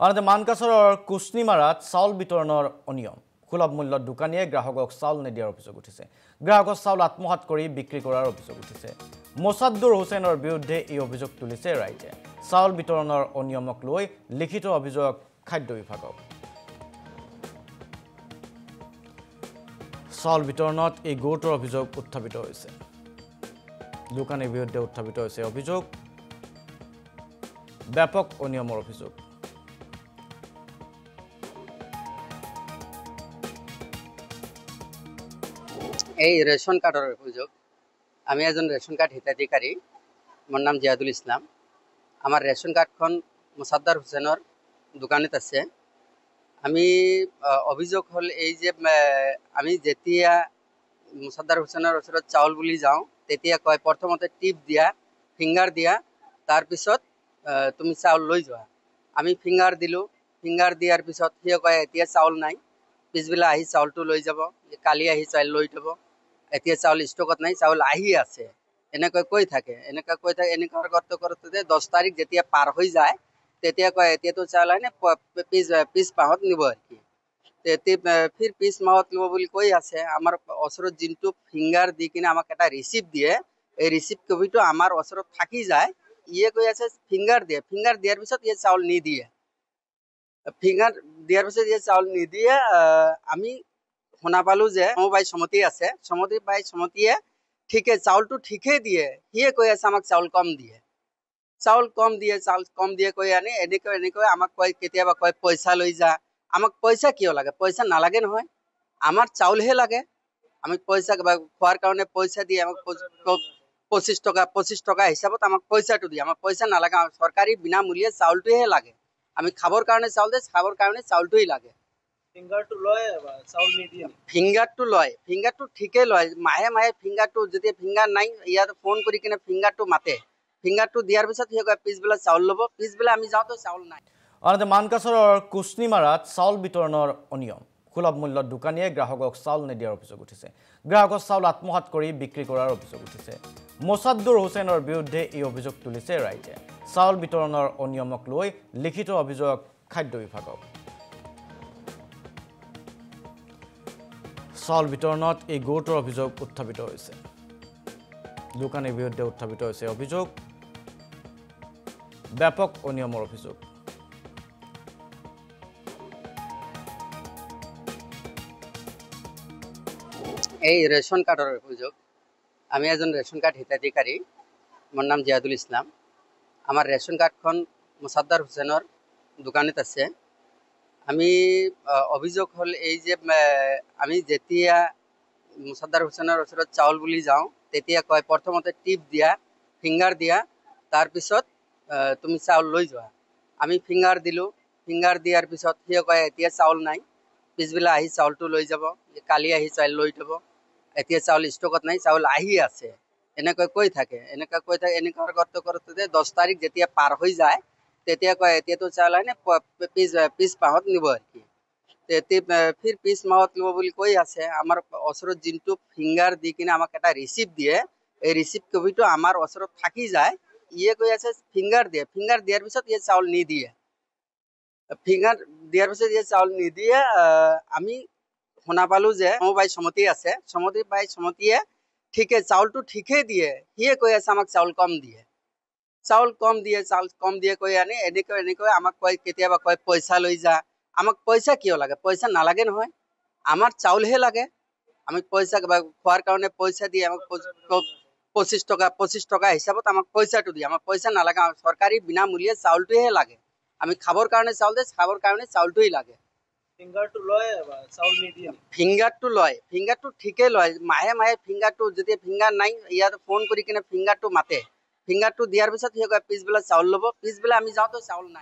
আনহাতে মানকাছৰৰ কুচনিমাৰাত চাউল বিতৰণৰ অনিয়ম সুলভ মূল্যত দোকানীয়ে গ্ৰাহকক চাউল নিদিয়াৰ অভিযোগ উঠিছে। গ্ৰাহকৰ চাউল আত্মসাৎ কৰি বিক্ৰী কৰাৰ অভিযোগ উঠিছে। মোছাদ্দুৰ হুছেইনৰ বিৰুদ্ধে এই অভিযোগ তুলিছে ৰাইজে। চাউল বিতৰণৰ অনিয়মক লৈ লিখিত অভিযোগ খাদ্য বিভাগক। চাউল বিতৰণত এই গুৰুতৰ অভিযোগ উত্থাপিত হৈছে। দোকানীৰ বিৰুদ্ধে উত্থাপিত হৈছে অভিযোগ, ব্যাপক অনিয়মৰ অভিযোগ। এই ৰেশন কাৰ্ডেৰ অভিযোগ। আমি একজন ৰেশন কাৰ্ড হিতাধিকাৰী, মোৰ নাম জিয়াদুল ইসলাম। আমাৰ ৰেশন কাৰ্ডখন মোছাদ্দুৰ হুছেইনৰ দোকানত আছে। আমি অভিযোগ হল এই যে আমি যেতিয়া মোছাদ্দুৰ হুছেইনৰ ওচৰত চাউল বুলি যাওঁ, তেতিয়া কয় প্ৰথমতে টিপ দিয়া, ফিংগাৰ দিয়া, তাৰপিছত তুমি চাউল লৈ যোৱা। আমি ফিংগাৰ দিলোঁ, ফিংগাৰ দিয়াৰ পিছত সিয়ে কয় এতিয়া চাউল নাই, পিছবেলা আহি চাউলটো লৈ যাব, কালি আহি চাউল লৈ যাব, এতিয়া চাউল ষ্টকত নাই, চাউল আহি আছে, এনেকৈ কৈ থাকে। এনেকুৱা কৰোঁতে 10 তাৰিখ যেতিয়া পাৰ হৈ যায়, তেতিয়া কয় এতিয়াতো চাউল আহে নে পিছ মাহত নিব আর কি। ফির পিছ মাহত নিব বুলি কৈ আছে। আমাৰ ওচৰত যোনটো ফিংগাৰ দি কিনে আমাক এটা ৰিচিপ্ট দিয়ে, এই ৰিচিপ্ট কপিটো আমাৰ ওচৰত থাকি যায়। ইয়ে কৈ আছে ফিংগাৰ দিয়ে, ফিংগাৰ দিয়াৰ পিছত ইয়ে চাউল নিদিয়ে। ফিংগাৰ দিয়াৰ পিছত ইয়ে চাউল নিদিয়ে। আমি শুনা পালো যে সমবায় সমিতি আছে, সমিতিয়ে ঠিকে চাউলটো ঠিকে দিয়ে, সিয়ে কৈ আছে আমাক চাউল কম দিয়ে, চাউল কম দিয়ে কৈ আনি এনেকৈ আমাক কয়, কেতিয়াবা কয় পইচা লৈ যা। আমাক পইচা কিয় লাগে? পইচা নালাগে নহয়, আমাৰ চাউলহে লাগে। আমি পইচা খোৱাৰ কাৰণে পইচা দিয়ে, আমাক 25 টকা হিচাপত আমাক পইচাটো দিয়ে। আমাক পইচা নালাগে, চৰকাৰী বিনামূলীয়া চাউলটোহে লাগে। আমি খাবৰ কাৰণে চাউল দিয়ে, খাবৰ কাৰণে চাউলটোই লাগে। ফিংগাৰটো লয়, ফিংগাৰটো ঠিকে লয়। মাহে মাহে ফিংগাৰটো, যেতিয়া ফিংগাৰ নাই ইয়াত ফোন কৰি কিনে ফিংগাৰটো মাতে। ফিংগাৰটো দিয়াৰ পিছত সিয়ে কয় পিছবেলা চাউল ল'ব, পিছবেলা আমি যাওঁতো চাউল নাই। আনহাতে মানকাছৰৰ কুচনিমাৰাত চাউল বিতৰণৰ অনিয়ম সুলভ মূল্যত দোকানীয়ে গ্ৰাহকক চাউল নিদিয়াৰ অভিযোগ উঠিছে। গ্ৰাহকৰ চাউল আত্মসাৎ কৰি বিক্ৰী কৰাৰ অভিযোগ উঠিছে। মোছাদ্দুৰ হুছেইনৰ বিৰুদ্ধে এই অভিযোগ তুলিছে ৰাইজে। চাউল বিতৰণৰ অনিয়মক লৈ লিখিত অভিযোগ খাদ্য বিভাগক। চাউল বিতৰণত এই গুৰুতৰ অভিযোগ উত্থাপিত হৈছে। দোকানীৰ বিৰুদ্ধে উত্থাপিত হৈছে অভিযোগ, ব্যাপক অনিয়মৰ অভিযোগ। এই ৰেশন কাৰ্ডেৰ অভিযোগ। আমি একজন ৰেশন কাৰ্ড হিতাধিকাৰী, মোৰ নাম জিয়াদুল ইসলাম। আমাৰ ৰেশন কাৰ্ডখন মোছাদ্দুৰ হুছেইনৰ দোকানত আছে। আমি অভিযোগ হল এই যে আমি যেতিয়া মোছাদ্দুৰ হুছেইনৰ ওচৰত চাউল বুলি যাওঁ, তেতিয়া কয় প্ৰথমতে টিপ দিয়া, ফিংগাৰ দিয়া, তাৰপিছত তুমি চাউল লৈ যোৱা। আমি ফিংগাৰ দিলোঁ, ফিংগাৰ দিয়াৰ পিছত সিয়ে কয় এতিয়া চাউল নাই, পিছবেলা আহি চাউলটো লৈ যাব, কালি আহি চাউল লৈ যাব, এতিয়া চাউল ষ্টকত নাই, চাউল আহি আছে, এনেকৈ কৈ থাকে। এনেকুৱা কৰোঁতে 10 তাৰিখ যেতিয়া পাৰ হৈ যায়, তেতিয়া কয় এতিয়াতো চাউল আহে নে পিছ মাহত নিব আর কি। ফির পিছ মাহত নিব বুলি কৈ আছে। আমাৰ ওচৰত যোনটো ফিংগাৰ দি কিনে আমাক এটা ৰিচিপ্ট দিয়ে, এই ৰিচিপ্ট কপিটো আমাৰ ওচৰত থাকি যায়। ইয়ে কৈ আছে ফিংগাৰ দিয়ে, ফিংগাৰ দিয়াৰ পিছত ইয়ে চাউল নিদিয়ে। ফিংগাৰ দিয়াৰ পিছত ইয়ে চাউল নিদিয়ে। আমি শুনা পালো যে সমবায় সমিতি আছে, সমিতিয়ে ঠিকে চাউলটো ঠিকে দিয়ে, সিয়ে কৈ আছে আমাক চাউল কম দিয়ে, চাউল কম দিয়ে কৈ আনি এনেকৈ আমাক কয়, কেতিয়াবা কয় পইচা লৈ যা। আমাক পইচা কিয় লাগে? পইচা নালাগে নহয়, আমাৰ চাউলহে লাগে। আমি পইচা খোৱাৰ কাৰণে পইচা দিয়ে, আমাক 25 টকা হিচাপত আমাক পইচাটো দিয়ে। আমাক পইচা নালাগে, চৰকাৰী বিনামূলীয়া চাউলটোহে লাগে। আমি খাবৰ কাৰণে চাউল দিয়ে, খাবৰ কাৰণে চাউলটোই লাগে। ফিংগাৰটো লয়, ফিংগাৰটো ঠিকে লয়। মাহে মাহে ফিংগাৰটো, যেতিয়া ফিংগাৰ নাই ইয়াত ফোন কৰি কিনে ফিংগাৰটো মাতে। ফিংগাৰটো দিয়াৰ পিছত সিয়ে কয় পিছবেলা চাউল ল'ব, পিছবেলা আমি যাওঁতো চাউল নাই।